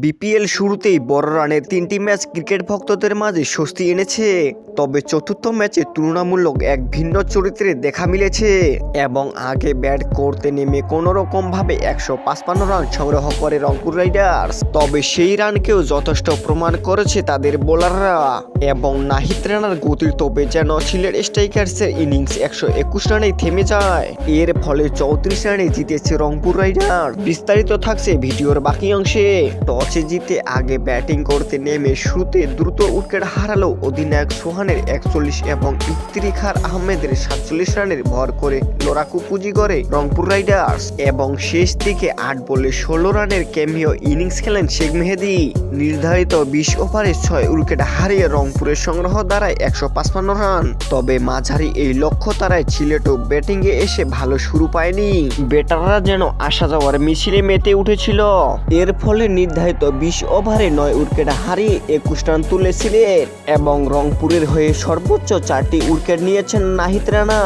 BPL শুরুতেই বড় রানের 3টি ম্যাচ ক্রিকেট ভক্তদের মাঝে স্বস্তি এনেছে। তবে চতুর্থ ম্যাচে তুলনামূলক এক ভিন্ন চরিত্রে দেখা মিলেছে এবং আগে ব্যাট করতে নেমে কোনোরকমভাবে 155 রান সংগ্রহ করে রংপুর রাইডার্স। তবে সেই রানকেও যথেষ্ট প্রমাণ করেছে তাদের বোলাররা এবং নাহিদ রানার গতির তোপে যেন সিলেট স্ট্রাইকার্সের ইনিংস 121 রানেই থেমে যায়। এর ফলে 34 রানে জিতেছে রংপুর রাইডার্স। বিস্তারিত থাকছে ভিডিওর বাকি অংশে। টসে জিতে আগে ব্যাটিং করতে নেমে শুরুতে দ্রুত উইকেট হারালো অধিনায়ক সোহানের 41 এবং ইফতিখার আহমেদের 47 রানের ভর করে লড়াকু পুঁজি করে রংপুর রাইডার্স এবং শেষ দিকে 8 বলে 16 রানের ক্যামিও ইনিংস খেলেন শেখ মেহেদী। নির্ধারিত 20 ওভারে 6 উইকেট হারিয়ে রংপুরের সংগ্রহ দাঁড়ায় 155 রান। তবে মাঝারি এই লক্ষ্য তারায় সিলেটও ব্যাটিংয়ে এসে ভালো শুরু পায়নি। ব্যাটাররা যেন আসা যাওয়ার মিছিলে মেতে উঠেছিল। এর ফলে নির্ধারিত 20 ওভারে 9 উইকেট হারিয়ে 21 রান তুলেছিলেন এবং রংপুরের হয়ে সর্বোচ্চ 4টি উইকেট নিয়েছেন নাহিদ রানা।